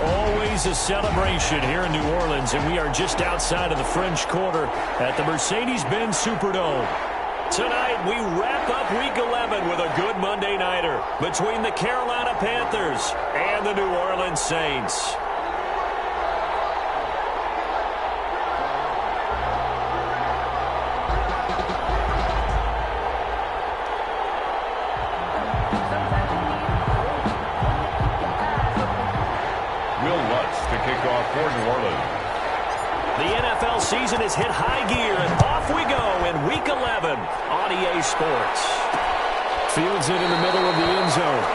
Always a celebration here in New Orleans, and we are just outside of the French Quarter at the Mercedes-Benz Superdome. Tonight, we wrap up Week 11 with a good Monday nighter between the Carolina Panthers and the New Orleans Saints. For New Orleans. The NFL season has hit high gear, and off we go in Week 11 on EA Sports. Fields it in the middle of the end zone.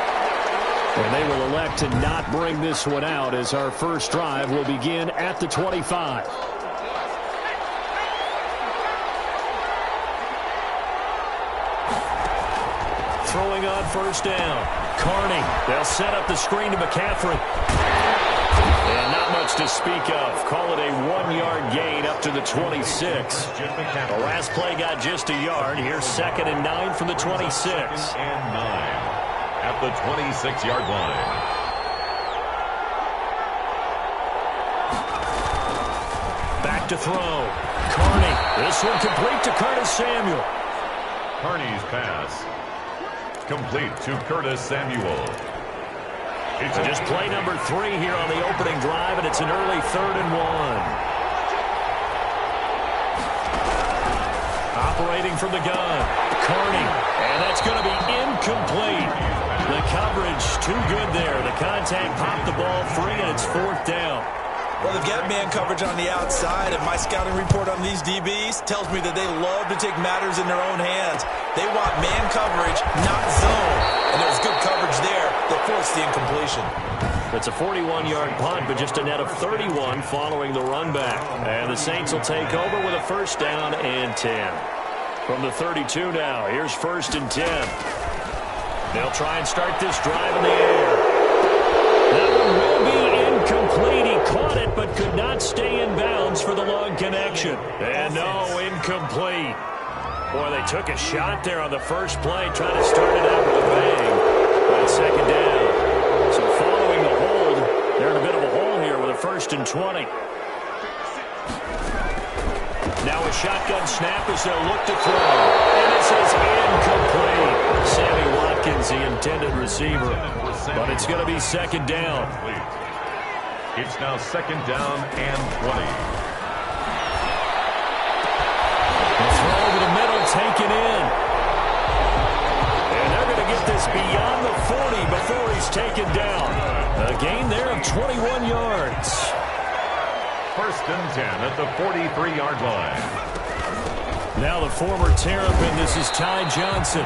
And they will elect to not bring this one out as our first drive will begin at the 25. Throwing on first down. Carney. They'll set up the screen to McCaffrey. And not much to speak of. Call it a 1-yard gain up to the 26. The last play got just a yard. Here's 2nd and 9 from the 26. 2nd and 9 at the 26-yard line. Back to throw. Carney. This one complete to Curtis Samuel. Carney's pass complete to Curtis Samuel. It's just play number 3 here on the opening drive, and it's an early 3rd and 1. Operating from the gun, Carney, and that's going to be incomplete. The coverage too good there. The contact popped the ball free, and it's 4th down. Well, they've got man coverage on the outside, and my scouting report on these DBs tells me that they love to take matters in their own hands. They want man coverage, not zone. And there was good coverage there that forced the incompletion. It's a 41-yard punt, but just a net of 31 following the run back. And the Saints will take over with a 1st down and 10. From the 32 now, here's 1st and 10. They'll try and start this drive in the air. That one will be incomplete. He caught it, but could not stay in bounds for the long connection. And no, incomplete. Boy, they took a shot there on the first play, trying to start it out with a bang. On 2nd down. So following the hold, they're in a bit of a hole here with a 1st and 20. Now a shotgun snap as they'll look to throw. And this is incomplete. Sammy Watkins, the intended receiver. But it's going to be 2nd down. It's now 2nd down and 20. Over the middle, taken in. And they're going to get this beyond the 40 before he's taken down. A gain there of 21 yards. 1st and 10 at the 43-yard line. Now the former Terrapin, this is Ty Johnson.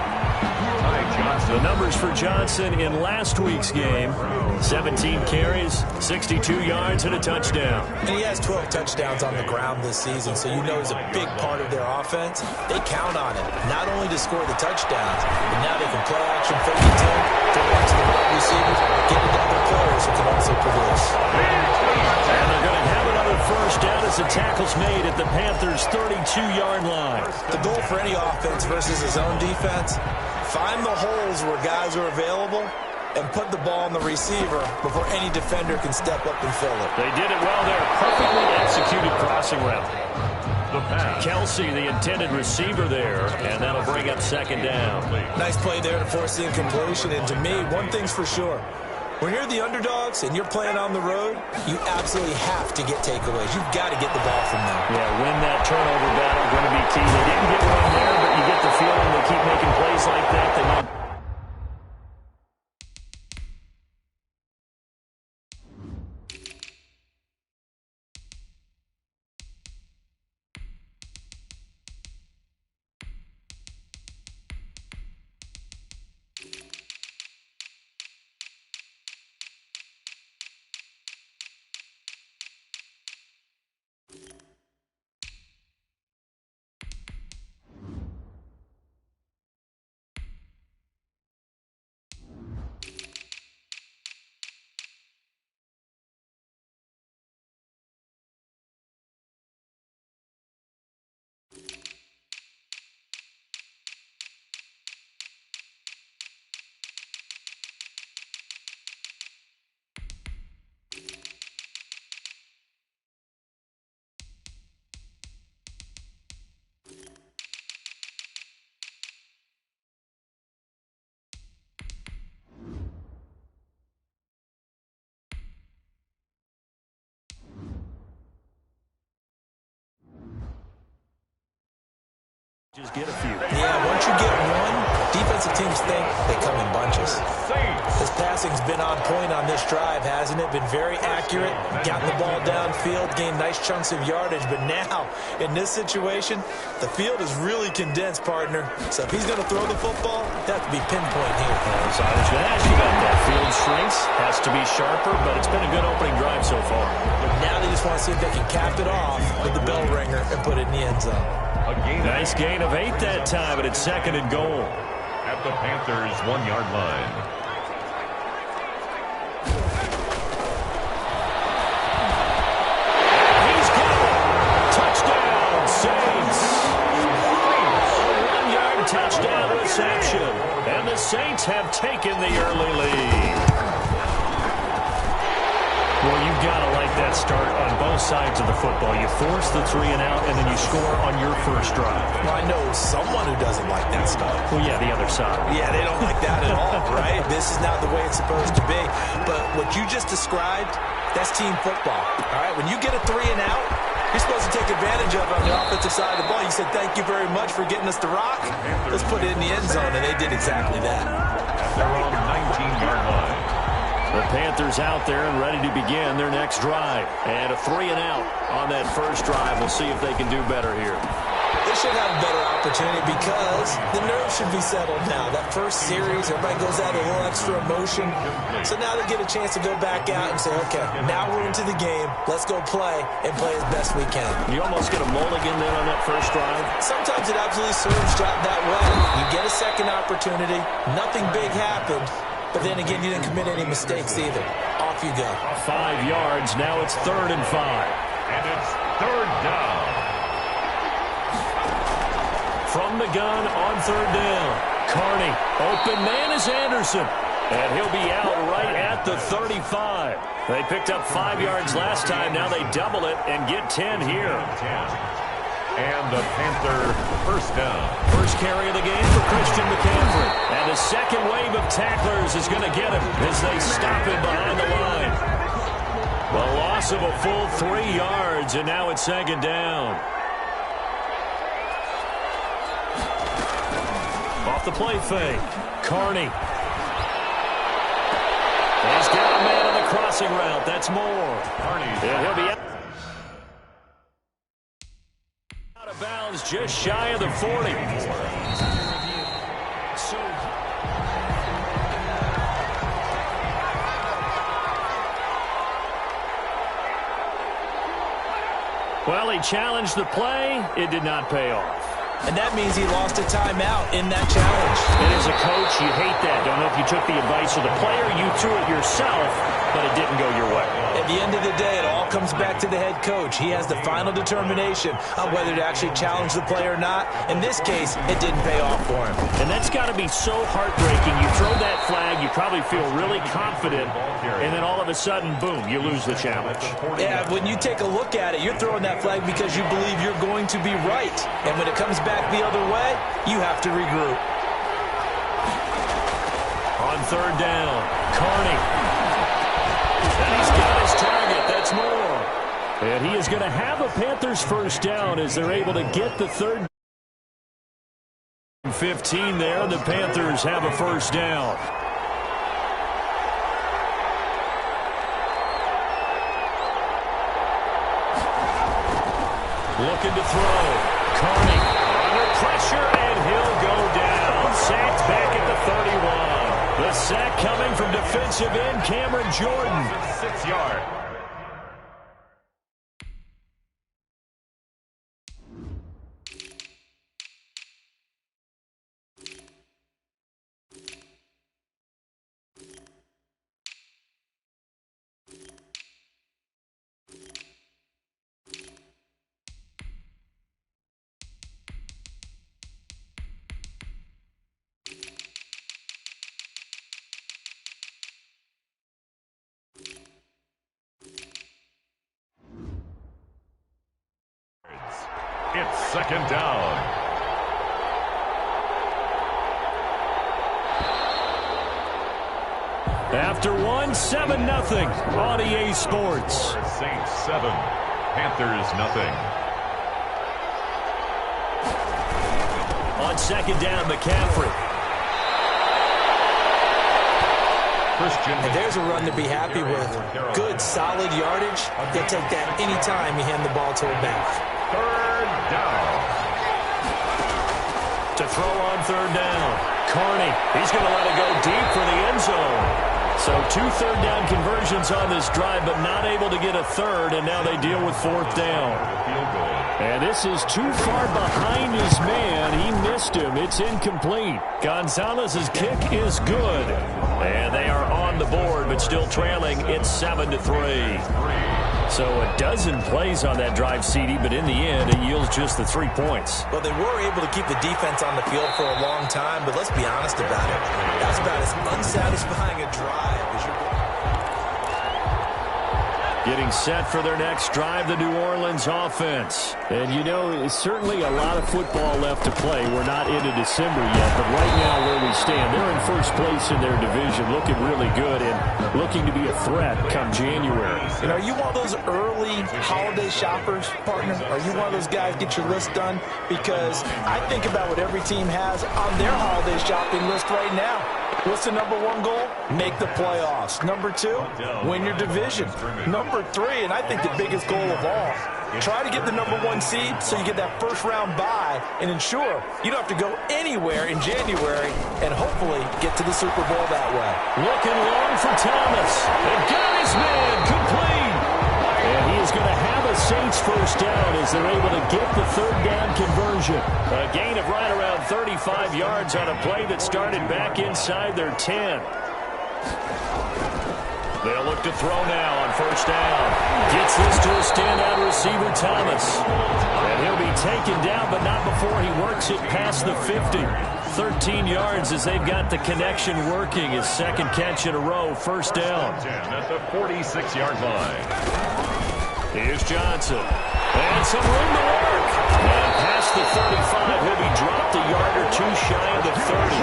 The numbers for Johnson in last week's game: 17 carries, 62 yards, and a touchdown. And he has 12 touchdowns on the ground this season, so you know he's a big part of their offense. They count on him, not only to score the touchdowns, but now they can play action, fake it to him, throw it to the wide receivers, get it to other players who can also produce. And they're going to have another 1st down as the tackle's made at the Panthers' 32-yard line. The goal for any offense versus his own defense: find the holes where guys are available and put the ball on the receiver before any defender can step up and fill it. They did it well there. Perfectly executed crossing route. The pass. Kelsey, the intended receiver there, and that'll bring up 2nd down. Nice play there to force the incompletion. And to me, one thing's for sure: when you're the underdogs and you're playing on the road, you absolutely have to get takeaways. You've got to get the ball from them. Yeah, win that turnover battle, going to be key. They didn't get one there, but you get the feeling they keep making plays like that. They might. Just get a few. Yeah, once you get one, defensive teams think they come in bunches. This passing's been on point on this drive, hasn't it? Been very accurate, gotten the ball downfield, gained nice chunks of yardage. But now, in this situation, the field is really condensed, partner. So if he's going to throw the football, that has to be pinpoint here. So I was going to ask you about that. Field shrinks, has to be sharper, but it's been a good opening drive so far. Now they just want to see if they can cap it off with the bell ringer and put it in the end zone. Nice gain of 8 that time, and it's 2nd and goal. At the Panthers' 1-yard line. He's got it. Touchdown, Saints. A 1-yard touchdown reception. And the Saints have taken the early lead. Well, you've got to like that start on both sides of the football. You force the 3 and out, and then you score on your first drive. Well, I know someone who doesn't like that start. Well, yeah, the other side. Yeah, they don't like that at all, right? This is not the way it's supposed to be. But what you just described, that's team football, all right? When you get a 3 and out, you're supposed to take advantage of it on the offensive side of the ball. You said, thank you very much for getting us the rock. Let's put it in the end zone, and they did exactly that. At their own 19-yard line. The Panthers out there and ready to begin their next drive. And a 3 and out on that first drive. We'll see if they can do better here. They should have a better opportunity because the nerves should be settled now. That first series, everybody goes out a little extra emotion. So now they get a chance to go back out and say, okay, now we're into the game. Let's go play and play as best we can. You almost get a mulligan there on that first drive. Sometimes it absolutely serves that way. You get a second opportunity. Nothing big happened. But then again, you didn't commit any mistakes either. Off you go. 5 yards. Now it's 3rd and 5. And it's 3rd down. From the gun on 3rd down. Carney. Open man is Anderson. And he'll be out right at the 35. They picked up 5 yards last time. Now they double it and get 10 here. And the Panther first down. First carry of the game for Christian McCaffrey. And the second wave of tacklers is going to get him as they stop him behind the line. The loss of a full 3 yards, and now it's 2nd down. Off the play fake. Carney. He's got a man on the crossing route. That's more. Carney. And he'll be out. Bounds just shy of the 40. Well, he challenged the play. It did not pay off. And that means he lost a timeout in that challenge. And as a coach, you hate that. Don't know if you took the advice of the player, you threw it yourself, but it didn't go your way. At the end of the day, it all comes back to the head coach. He has the final determination on whether to actually challenge the play or not. In this case, it didn't pay off for him. And that's got to be so heartbreaking. You throw that flag, you probably feel really confident, and then all of a sudden, boom, you lose the challenge. Yeah, when you take a look at it, you're throwing that flag because you believe you're going to be right. And when it comes back the other way, you have to regroup. On 3rd down, Carney. And he's got his target. That's more. And he is going to have a Panthers first down as they're able to get the 3rd. 15 there. The Panthers have a first down. Looking to throw. Carney under pressure, and he'll go down. Sacked back at the 31. The sack coming from defensive end Cameron Jordan. 6 yard. It's 2nd down. After one, 7-0 on EA Sports. Saints 7, Panthers 0. On second down, McCaffrey. And there's a run to be happy with. Good, solid yardage. He'll take that anytime you hand the ball to a back. Third down. To throw on third down. Carney, he's going to let it go deep for the end zone. So 2 third-down conversions on this drive, but not able to get a third, and now they deal with fourth down. And this is too far behind his man. He missed him. It's incomplete. Gonzalez's kick is good. And they are on the board, but still trailing. It's 7-3. So a dozen plays on that drive, CD, but in the end, it yields just the 3 points. Well, they were able to keep the defense on the field for a long time, but let's be honest about it. That's about as unsatisfying a drive as you're going. Getting set for their next drive, the New Orleans offense. And, you know, certainly a lot of football left to play. We're not into December yet, but right now where we stand, they're in first place in their division, looking really good and looking to be a threat come January. You know, are you one of those early holiday shoppers, partner? Are you one of those guys get your list done? Because I think about what every team has on their holiday shopping list right now. What's the number 1 goal? Make the playoffs. Number 2, win your division. Number 3, and I think the biggest goal of all, try to get the number 1 seed so you get that first-round bye and ensure you don't have to go anywhere in January and hopefully get to the Super Bowl that way. Looking long for Thomas. And got his man complete. And he is going to have a Saints first down as they're able to get the third down conversion. A gain of right around 35 yards on a play that started back inside their 10. They'll look to throw now on first down. Gets this to a standout receiver, Thomas. And he'll be taken down, but not before he works it past the 50. 13 yards as they've got the connection working. His second catch in a row, first down. At the 46-yard line. Here's Johnson. And some room to work. And past the 35, he'll be dropped a yard or 2 shy of the 30.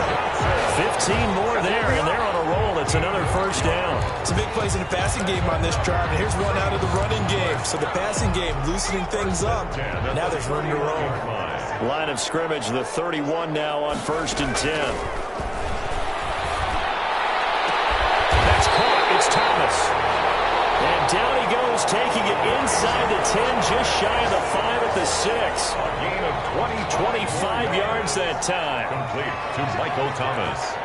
15 more there, and they're on a roll. It's another first down. Some big plays in the passing game on this drive, and here's one out of the running game. So the passing game loosening things up. Now there's room to roll. Line of scrimmage, the 31 now on first and 10. That's caught. It's Thomas. And down he goes, taking it inside the 10, just shy of the 5 at the 6. A gain of 25 yards that time. Complete to Michael Thomas.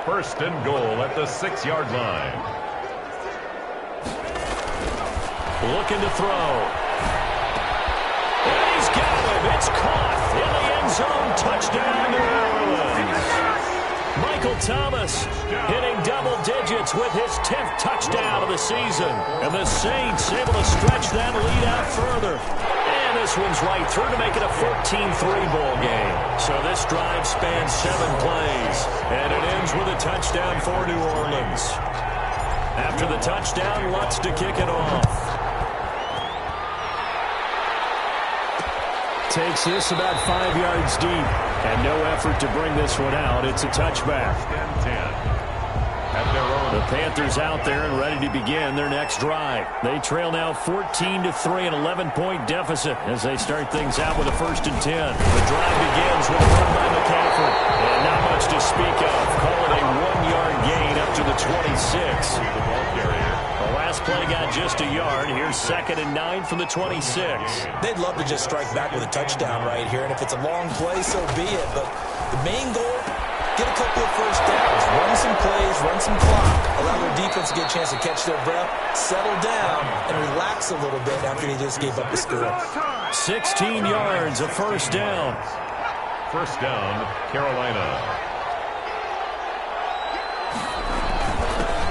First and goal at the 6-yard line. Looking to throw. And he's got him. It's caught in the end zone. Touchdown, New Orleans. Michael Thomas hitting double digits with his 10th touchdown of the season. And the Saints able to stretch that lead out further. And this one's right through to make it a 14-3 ball game. So this drive spans 7 plays. And it ends with a touchdown for New Orleans. After the touchdown, Lutz to kick it off. Takes this about 5 yards deep. And no effort to bring this one out. It's a touchback. The Panthers out there and ready to begin their next drive. They trail now 14-3, an 11-point deficit as they start things out with a first and 10. The drive begins with a run by McCaffrey. And not much to speak of. Call it a 1-yard gain up to the 26. The last play got just a yard. Here's 2nd and 9 from the 26. They'd love to just strike back with a touchdown right here, and if it's a long play, so be it. But the main goal, get a couple of first downs, run some plays, run some clock, allow their defense to get a chance to catch their breath, settle down, and relax a little bit after they just gave up the score. 16 yards, a first down. First down, Carolina.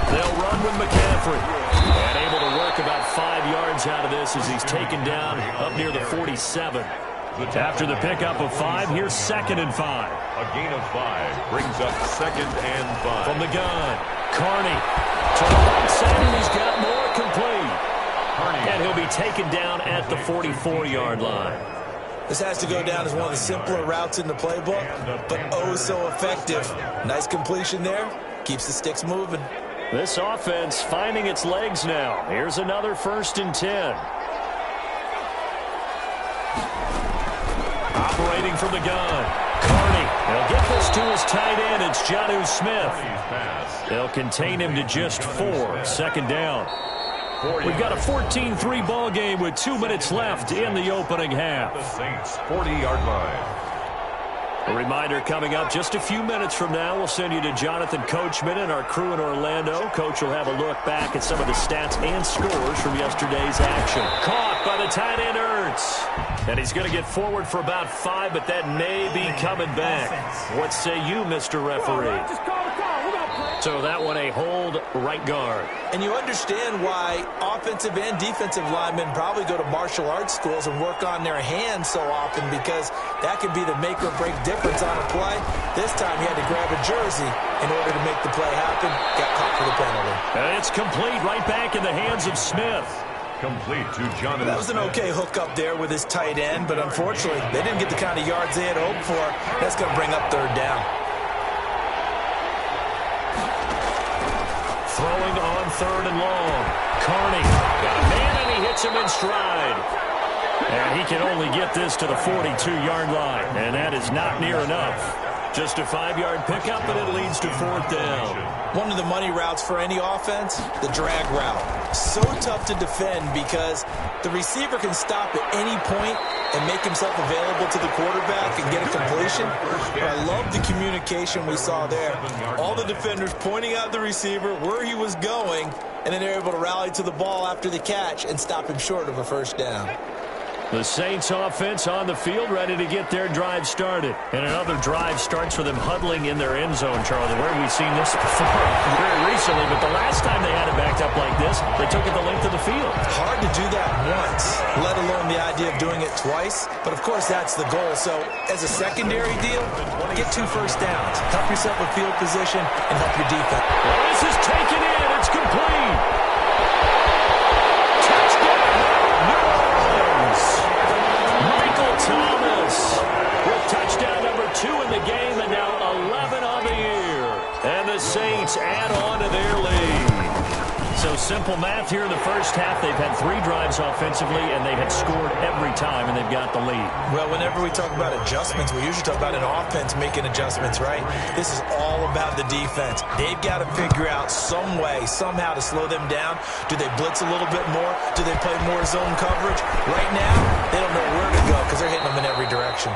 They'll run with McCaffrey. And able to work about 5 yards out of this as he's taken down up near the 47. After the pickup of 5, here's 2nd and 5. A gain of 5 brings up 2nd and 5. From the gun, Carney to the right side, and he's got more complete. And he'll be taken down at the 44-yard line. This has to go down as one of the simpler routes in the playbook, but oh so effective. Nice completion there. Keeps the sticks moving. This offense finding its legs now. Here's another 1st and 10. Operating from the gun. They'll get this to his tight end. It's Jonnu Smith. They'll contain him to just 4. Second down. We've got a 14-3 ball game with 2 minutes left in the opening half. The Saints 40-yard line. A reminder coming up just a few minutes from now. We'll send you to Jonathan Coachman and our crew in Orlando. Coach will have a look back at some of the stats and scores from yesterday's action. Caught by the tight end Ertz. And he's going to get forward for about 5, but that may be coming back. What say you, Mr. Referee? So that one a hold right guard. And you understand why offensive and defensive linemen probably go to martial arts schools and work on their hands so often, because that can be the make or break difference on a play. This time he had to grab a jersey in order to make the play happen. Got caught for the penalty. And it's complete right back in the hands of Smith. Complete to Jonathan. That was an okay hook up there with his tight end, but unfortunately they didn't get the kind of yards they had hoped for. That's going to bring up third down. Throwing on 3rd and long. Carney got a man, and he hits him in stride. And he can only get this to the 42-yard line, and that is not near enough. Just a 5-yard pickup, and it leads to 4th down. One of the money routes for any offense, the drag route. So tough to defend because the receiver can stop at any point and make himself available to the quarterback and get a completion. But I love the communication we saw there. All the defenders pointing out the receiver, where he was going, and then they're able to rally to the ball after the catch and stop him short of a first down. The Saints offense on the field, ready to get their drive started. And another drive starts with them huddling in their end zone, Charlie. Where have we seen this before? Very recently, but the last time they had it backed up like this, they took it the length of the field. Hard to do that once, let alone the idea of doing it twice. But, of course, that's the goal. So, as a secondary deal, get 2 first downs. Help yourself with field position and help your defense. Well, this is taken in. It's complete. Thomas with touchdown number 2 in the game, and now 11 on the year. And the Saints add on to their lead. So simple math here in the first half. They've had 3 drives offensively, and they have scored every time, and they've got the lead. Well, whenever we talk about adjustments, we usually talk about an offense making adjustments, right? This is all about the defense. They've got to figure out some way, somehow to slow them down. Do they blitz a little bit more? Do they play more zone coverage? Right now, they don't know where to go because they're hitting them in every direction.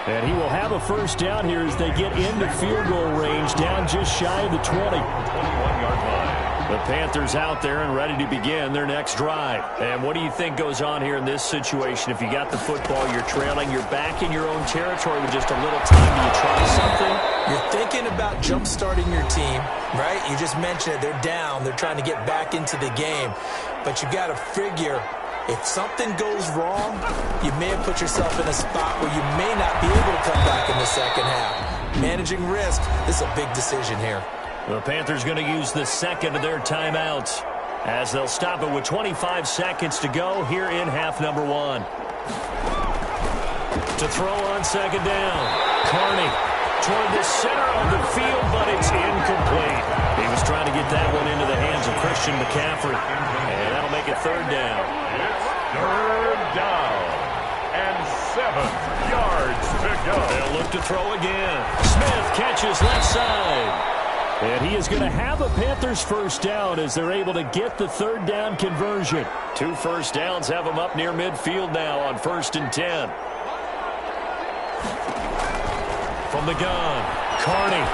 And he will have a first down here as they get into field goal range, down just shy of the 20. 21-yard line. The Panthers out there and ready to begin their next drive. And what do you think goes on here in this situation? If you got the football, you're trailing, you're back in your own territory with just a little time. Do you try something? You're thinking about jump-starting your team, right? You just mentioned it. They're down. They're trying to get back into the game. But you got to figure, if something goes wrong, you may have put yourself in a spot where you may not be able to come back in the second half. Managing risk, this is a big decision here. The Panthers going to use the second of their timeouts as they'll stop it with 25 seconds to go here in half number 1. To throw on second down, Carney toward the center of the field, but it's incomplete. He was trying to get that one into the hands of Christian McCaffrey, and that'll make it third down. It's third down and 7 yards to go. They'll look to throw again. Smith catches left side. And he is going to have a Panthers first down as they're able to get the third down conversion. 2 first downs have them up near midfield now on 1st and 10. From the gun, Carney.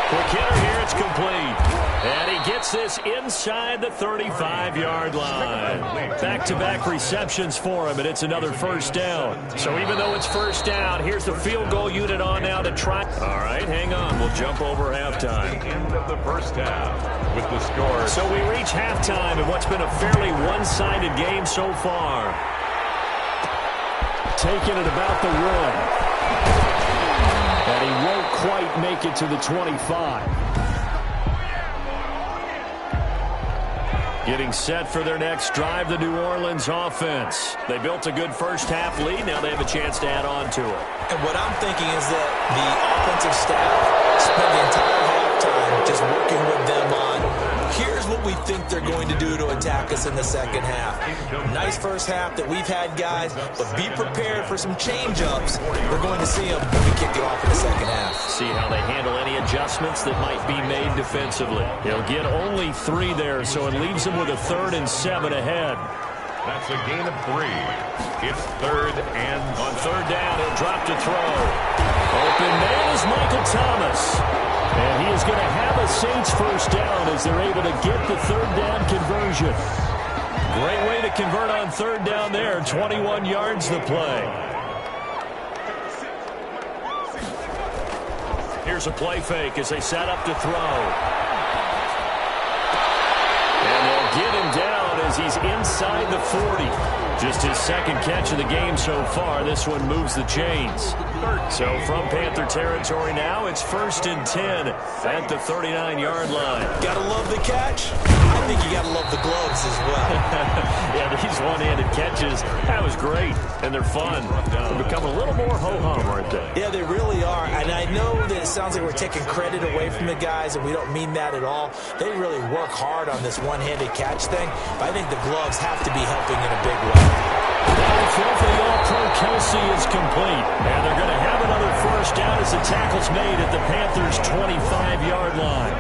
Quick hitter here, it's complete. And he gets this inside the 35-yard line. Back-to-back receptions for him, and it's another first down. So even though it's first down, here's the field goal unit on now to try. All right, hang on. We'll jump over halftime. The end of the first half with the score. So we reach halftime in what's been a fairly one-sided game so far. Taking it about the 1. And he won't quite make it to the 25. Getting set for their next drive, the New Orleans offense. They built a good first half lead. Now they have a chance to add on to it. And what I'm thinking is that the offensive staff spent the entire halftime just working with them on, here's what we think they're going to do to attack us in the second half. Nice first half that we've had, guys, but be prepared for some change-ups. We're going to see them when we kick it off in the second half. See how they handle any adjustments that might be made defensively. He'll get only 3 there, so it leaves him with a 3rd and 7 ahead. That's a gain of 3. It's 3rd and on 3rd down, he'll drop to throw. Open man is Michael Thomas. And he is going to have a Saints first down as they're able to get the 3rd down conversion. Great way to convert on 3rd down there. 21 yards the play. Here's a play fake as they set up to throw. And they'll get him down as he's inside the 40. Just his 2nd catch of the game so far. This one moves the chains. So from Panther territory now, it's 1st and 10 at the 39-yard line. Gotta love the catch. I think you gotta love the gloves as well. Yeah, these one-handed catches, that was great, and they're fun. They become a little more ho-hum, aren't they? Yeah, they really are. And I know that it sounds like we're taking credit away from the guys, and we don't mean that at all. They really work hard on this one-handed catch thing, but I think the gloves have to be helping in a big way. The throw for the All-Pro Kelsey is complete. And they're going to have another first down as the tackle's made at the Panthers' 25-yard line.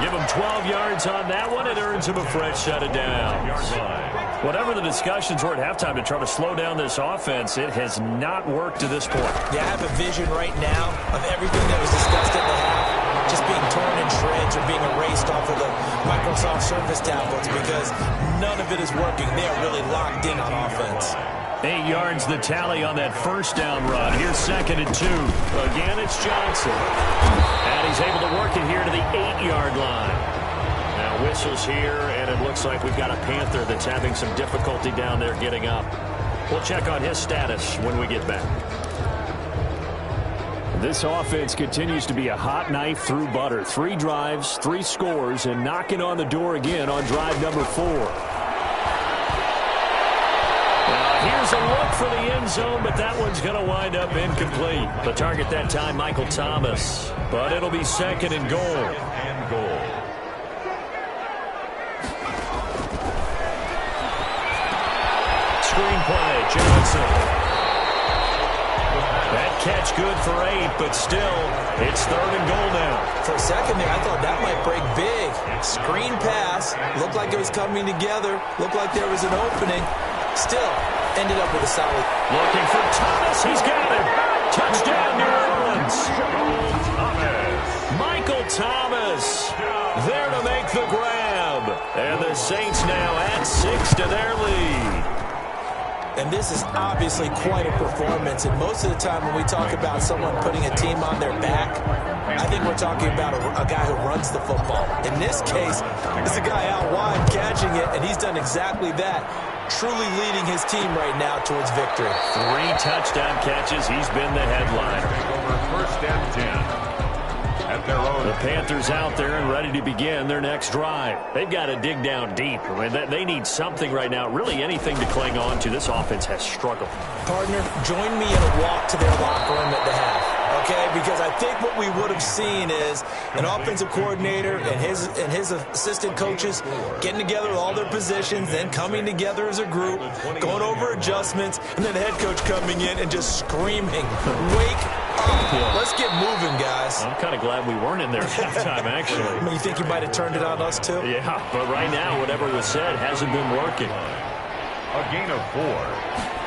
Give him 12 yards on that one. It earns him a fresh set of downs. Whatever the discussions were at halftime to try to slow down this offense, it has not worked to this point. Yeah, I have a vision right now of everything that was discussed at the half just being torn in shreds or being erased off of the Microsoft Surface tablets because none of it is working. They are really locked in on offense. 8 yards the tally on that first down run. Here's 2nd and 2. Again, it's Johnson. And he's able to work it here to the 8-yard line. Now whistles here, and it looks like we've got a Panther that's having some difficulty down there getting up. We'll check on his status when we get back. This offense continues to be a hot knife through butter. 3 drives, 3 scores, and knocking on the door again on drive number 4. Here's a look for the end zone, but that one's going to wind up incomplete. The target that time, Michael Thomas. But it'll be 2nd and goal. Screenplay, Johnson. That catch good for 8, but still, it's 3rd and goal now. For a second there, I thought that might break big. Screen pass. Looked like it was coming together. Looked like there was an opening. Still, ended up with a solid. Looking for Thomas. He's got it. Touchdown, New Orleans. Michael Thomas there to make the grab. And the Saints now add 6 to their lead. And this is obviously quite a performance. And most of the time when we talk about someone putting a team on their back, I think we're talking about a guy who runs the football. In this case, it's a guy out wide catching it, and he's done exactly that. Truly leading his team right now towards victory. 3 touchdown catches. He's been the headliner. Over 1st and 10. At their own. The Panthers out there and ready to begin their next drive. They've got to dig down deep. I mean, they need something right now, really anything to cling on to. This offense has struggled. Partner, join me in a walk to their locker room at the half. Okay, because I think what we would have seen is an offensive coordinator and his assistant coaches getting together with all their positions, then coming together as a group, going over adjustments, and then the head coach coming in and just screaming, "Wake up! Let's get moving, guys." I'm kind of glad we weren't in there at halftime, actually. I mean, you think you might have turned it on us too? Yeah, but right now, whatever was said hasn't been working. A gain of 4.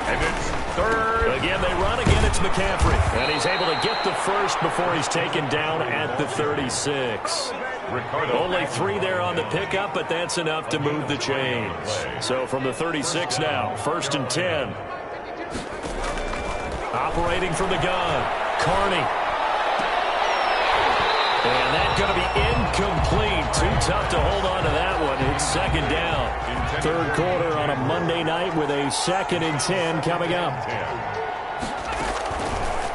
And it's 3rd. Again, they run. Again, it's McCaffrey. And he's able to get the first before he's taken down at the 36. Only 3 there on the pickup, but that's enough to move the chains. So from the 36 now, 1st and 10. Operating from the gun, Carney. And that's going to be incomplete. Too tough to hold on to that one. It's 2nd down. 3rd quarter on a Monday night with a 2nd and 10 coming up.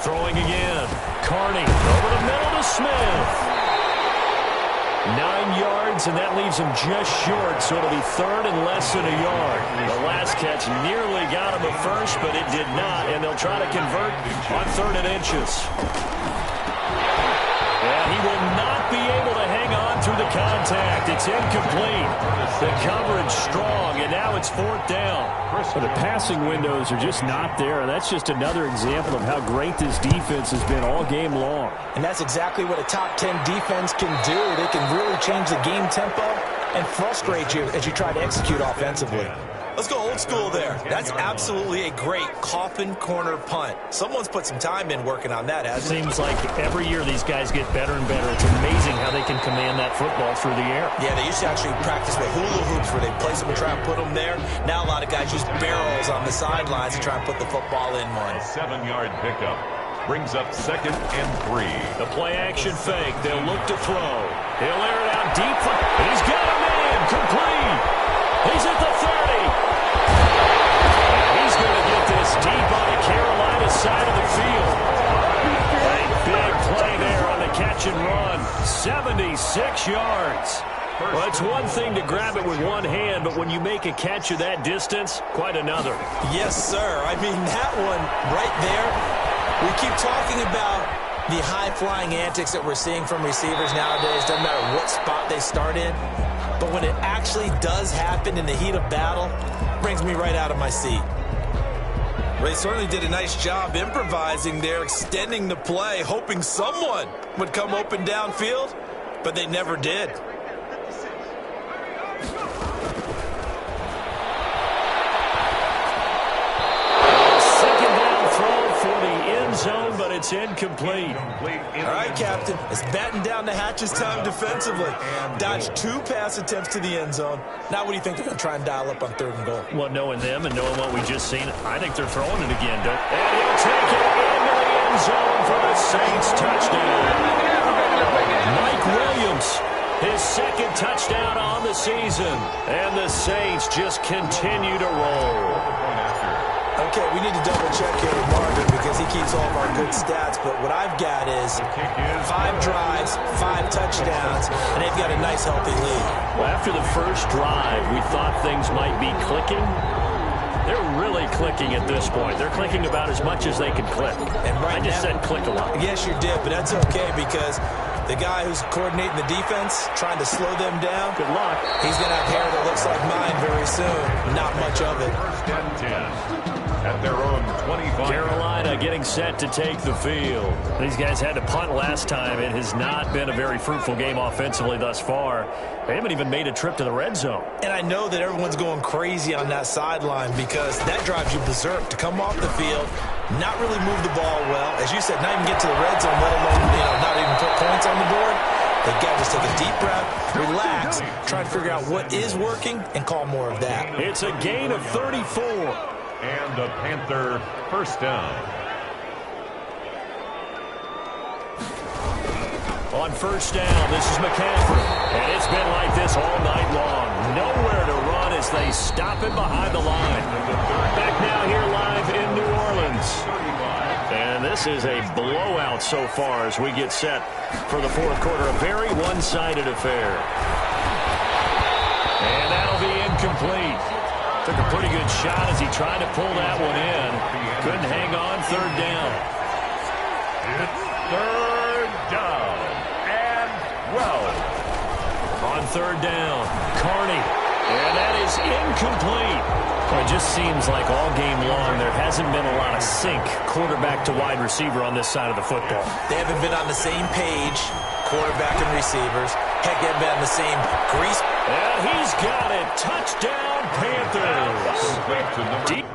Throwing again. Carney over the middle to Smith. 9 yards, and that leaves him just short, so it'll be 3rd and less than a yard. The last catch nearly got him at first, but it did not, and they'll try to convert on 3rd and inches. And he will not be able to hang on through the the contact. It's incomplete. The coverage strong, and now it's 4th down. Well, the passing windows are just not there. That's just another example of how great this defense has been all game long. And that's exactly what a top 10 defense can do. They can really change the game tempo and frustrate you as you try to execute offensively. Let's go old school there. That's absolutely a great coffin corner punt. Someone's put some time in working on that, hasn't it? Seems like every year these guys get better and better. It's amazing how they can command that football through the air. Yeah, they used to actually practice with hula hoops where they place them and try and put them there. Now a lot of guys use barrels on the sidelines to try and put the football in one. A 7-yard pickup brings up 2nd and 3. The play action fake. They'll look to throw. He'll air it out deep. He's got a man. Complete. He's at the 30. He's going to get this deep on the Carolina side of the field. A big play there on the catch and run. 76 yards. Well, it's one thing to grab it with one hand, but when you make a catch of that distance, quite another. Yes, sir. I mean, that one right there, we keep talking about the high-flying antics that we're seeing from receivers nowadays. Doesn't matter what spot they start in. But when it actually does happen in the heat of battle, it brings me right out of my seat. They certainly did a nice job improvising there, extending the play, hoping someone would come open downfield, but they never did. Second down throw for the end zone, but it's incomplete. All right, Captain, it's batten down the hatches time defensively. Dodged 2 pass attempts to the end zone. Now what do you think they're going to try and dial up on 3rd and goal? Well, knowing them and knowing what we just seen, I think they're throwing it again, don't they? And he'll take it into the end zone for the Saints touchdown. Mike Williams, his 2nd touchdown on the season. And the Saints just continue to roll. Okay, we need to double-check here with Marvin because he keeps all of our good stats, but what I've got is 5 drives, 5 touchdowns, and they've got a nice, healthy lead. Well, after the first drive, we thought things might be clicking. They're really clicking at this point. They're clicking about as much as they can click. And right I just said click a lot. Yes, you did, but that's okay because the guy who's coordinating the defense, trying to slow them down, Good luck. he's going to have hair that looks like mine very soon. Not much of it. 1st and 10. At their own 25. Carolina getting set to take the field. These guys had to punt last time. It has not been a very fruitful game offensively thus far. They haven't even made a trip to the red zone. And I know that everyone's going crazy on that sideline because that drives you berserk to come off the field, not really move the ball well. As you said, not even get to the red zone, let alone, not even put points on the board. They got to just take a deep breath, relax, try and figure out what is working, and call more of that. It's a gain of 34. And a Panther 1st down. On 1st down, this is McCaffrey. And it's been like this all night long. Nowhere to run as they stop him behind the line. Back now here live in New Orleans. And this is a blowout so far as we get set for the 4th quarter. A very one-sided affair. And that'll be incomplete. Took a pretty good shot as he tried to pull that one in. Couldn't hang on. 3rd down. It's 3rd down and 12. On 3rd down, Carney. And that is incomplete. Well, it just seems like all game long there hasn't been a lot of sync quarterback to wide receiver on this side of the football. They haven't been on the same page, quarterback and receivers. Heck, they haven't been on the same grease. And he's got it. Touchdown, Panthers. Deep.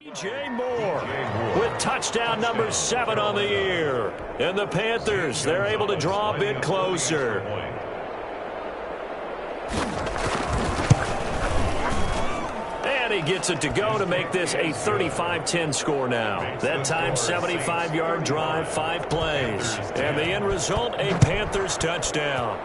DJ Moore with touchdown number 7 on the year. And the Panthers, they're able to draw a bit closer. And he gets it to go to make this a 35-10 score now. That time, 75-yard drive, 5 plays. And the end result, a Panthers touchdown.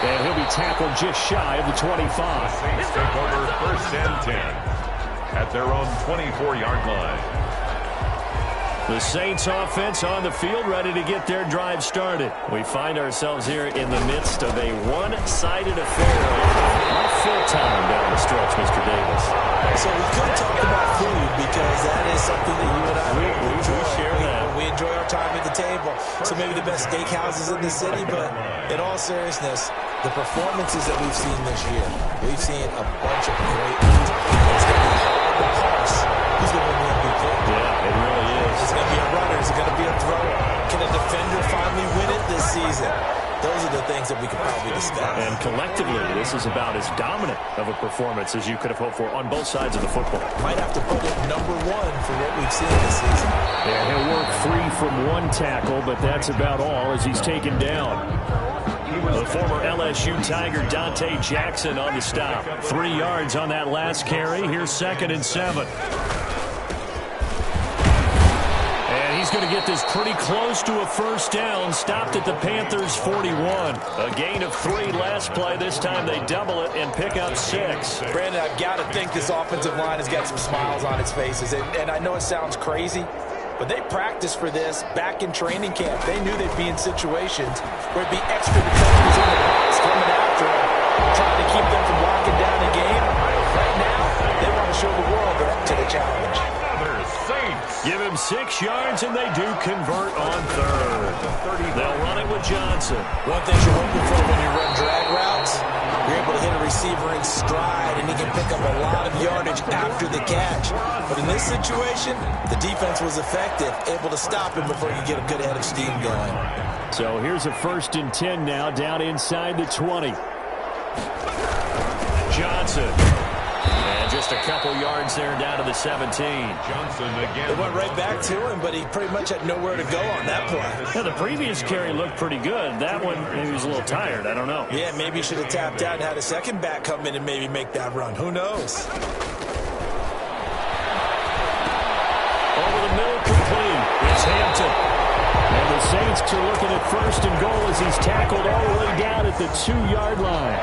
And he'll be tackled just shy of the 25. Saints take over 1st and 10 at their own 24-yard line. The Saints offense on the field, ready to get their drive started. We find ourselves here in the midst of a one-sided affair. Full-time down the stretch, Mr. Davis. So we could talk about food because that is something that you and I we share that. We enjoy our time at the table. So maybe the best steakhouses in the city, but in all seriousness, the performances that we've seen this year, we've seen a bunch of great ones. It's going to be hard to parse who's going to win the MVP. Yeah, it really is. Is it going to be a runner? Is it going to be a thrower? Can a defender finally win it this season? Those are the things that we could probably discuss. And collectively, this is about as dominant of a performance as you could have hoped for on both sides of the football. Might have to put it number 1 for what we've seen this season. Yeah, he'll work free from one tackle, but that's about all as he's taken down. The former LSU Tiger Dante Jackson on the stop. 3 yards on that last carry. Here's 2nd and 7. And he's going to get this pretty close to a first down. Stopped at the Panthers' 41. A gain of 3 last play. This time they double it and pick up 6. Brandon, I've got to think this offensive line has got some smiles on its faces. And I know it sounds crazy, but they practiced for this back in training camp. They knew they'd be in situations where it'd be extra defenders in the box coming after them, trying to keep them from locking down the game. Right now, they want to show the world they're up to the challenge. Give him 6 yards, and they do convert on 3rd. They'll run it with Johnson. One thing you're hoping for when you run drag routes, you're able to hit a receiver in stride, and he can pick up a lot of yardage after the catch. But in this situation, the defense was effective, able to stop him before you get a good head of steam going. So here's a 1st and 10 now, down inside the 20. Johnson. And just a couple yards there down to the 17. Johnson again. It went right back to him, but he pretty much had nowhere to go on that play. Yeah, the previous carry looked pretty good. That one, he was a little tired. I don't know. Yeah, maybe he should have tapped out and had a second back come in and maybe make that run. Who knows? Over the middle, complete. It's Hampton. And the Saints are looking at 1st and goal as he's tackled all the way down at the 2-yard line.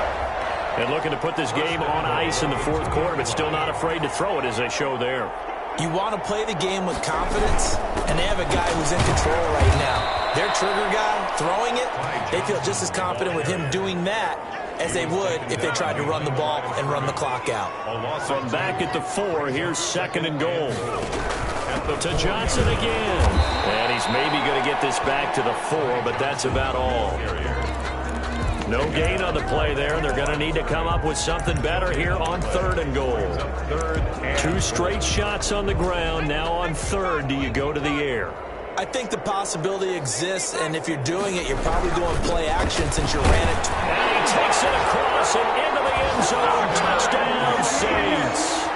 And looking to put this game on ice in the 4th quarter, but still not afraid to throw it as they show there. You want to play the game with confidence, and they have a guy who's in control right now. Their trigger guy throwing it, they feel just as confident with him doing that as they would if they tried to run the ball and run the clock out. From back at the 4, here's 2nd and goal. To Johnson again. And he's maybe going to get this back to the 4, but that's about all. No gain on the play there. They're going to need to come up with something better here on 3rd and goal. 2 straight shots on the ground. Now on 3rd, do you go to the air? I think the possibility exists, and if you're doing it, you're probably doing play action since you ran it. And he takes it across and into the end zone. Touchdown, Saints.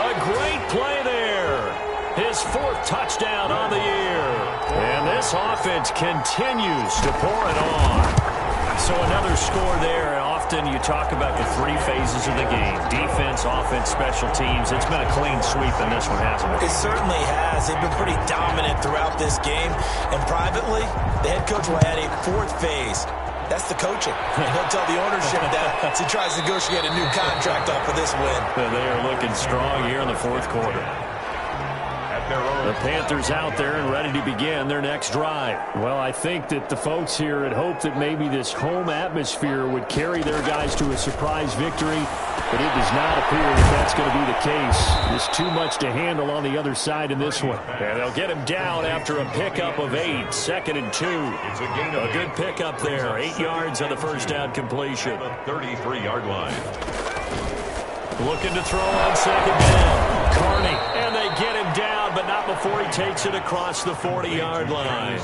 A great play there. His 4th touchdown on the year. And this offense continues to pour it on. So another score there. Often you talk about the 3 phases of the game. Defense, offense, special teams. It's been a clean sweep in this one, hasn't it? It certainly has. They've been pretty dominant throughout this game. And privately, the head coach will add a 4th phase. That's the coaching. And he'll tell the ownership that as he tries to negotiate a new contract off of this win. They are looking strong here in the 4th quarter. The Panthers out there and ready to begin their next drive. Well, I think that the folks here had hoped that maybe this home atmosphere would carry their guys to a surprise victory, but it does not appear that that's going to be the case. There's too much to handle on the other side in this one. And they'll get him down after a pickup of 8. 2nd and 2. A good pickup there. 8 yards on the first down completion. The 33-yard line. Looking to throw on 2nd down. Carney, and they get him down, but not before he takes it across the 40-yard line.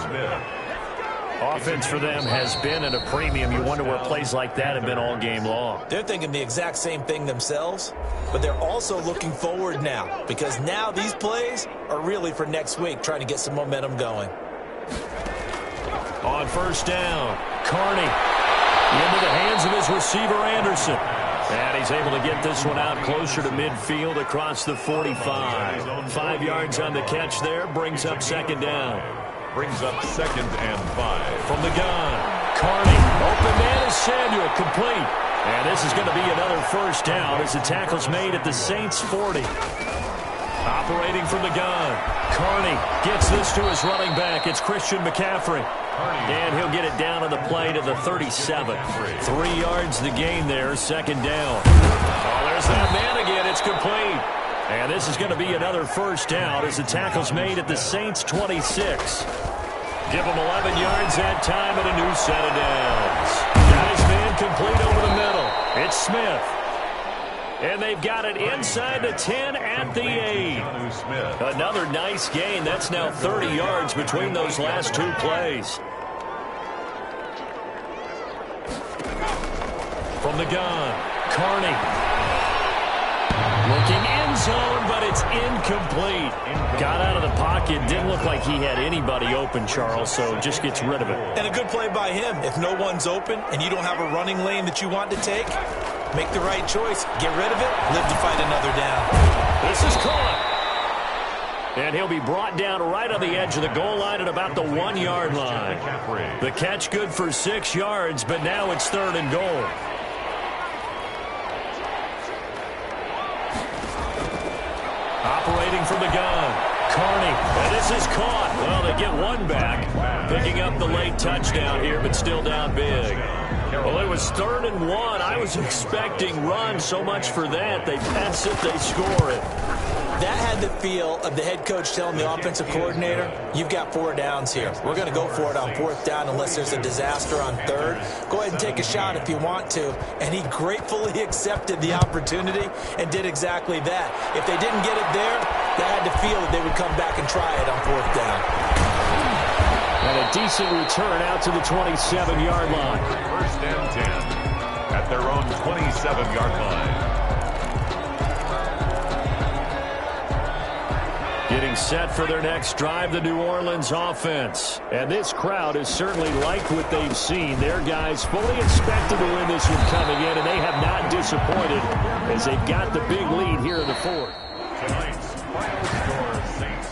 Offense for them has been at a premium. You wonder where plays like that have been all game long. They're thinking the exact same thing themselves, but they're also looking forward now because now these plays are really for next week, trying to get some momentum going. On first down, Carney into the hands of his receiver, Anderson. And he's able to get this one out closer to midfield across the 45. 5 yards on the catch there, brings up second down. Brings up 2nd and 5. From the gun, Carney, open man is Samuel, complete. And this is going to be another first down as the tackle's made at the Saints 40. Operating from the gun, Carney gets this to his running back. It's Christian McCaffrey. And he'll get it down on the play to the 37. 3 yards the gain there, second down. Oh, there's that man again. It's complete. And this is going to be another first down as the tackle's made at the Saints 26. Give him 11 yards that time and a new set of downs. Got his man complete over the middle. It's Smith. And they've got it inside the 10 at the 8. Another nice gain. That's now 30 yards between those last 2 plays. From the gun, Carney. Looking end zone, but it's incomplete. Got out of the pocket. Didn't look like he had anybody open, Charles, so just gets rid of it. And a good play by him. If no one's open and you don't have a running lane that you want to take, make the right choice. Get rid of it. Live to fight another down. This is caught. And he'll be brought down right on the edge of the goal line at about the 1 yard line. The catch good for 6 yards, but now it's 3rd and goal. Operating from the gun, Carney. And this is caught. Well, they get one back. Picking up the late touchdown here, but still down big. Well, it was 3rd and 1. I was expecting run. So much for that. They pass it, they score it. That had the feel of the head coach telling the offensive coordinator, you've got 4 downs here. We're going to go for it on 4th down unless there's a disaster on 3rd. Go ahead and take a shot if you want to. And he gratefully accepted the opportunity and did exactly that. If they didn't get it there, they had to feel that they would come back and try it on 4th down. And a decent return out to the 27-yard line. 1st and 10 at their own 27-yard line. Getting set for their next drive, the New Orleans offense. And this crowd has certainly liked what they've seen. Their guys fully expected to win this one coming in, and they have not disappointed as they've got the big lead here in the 4th. Tonight's final score, Saints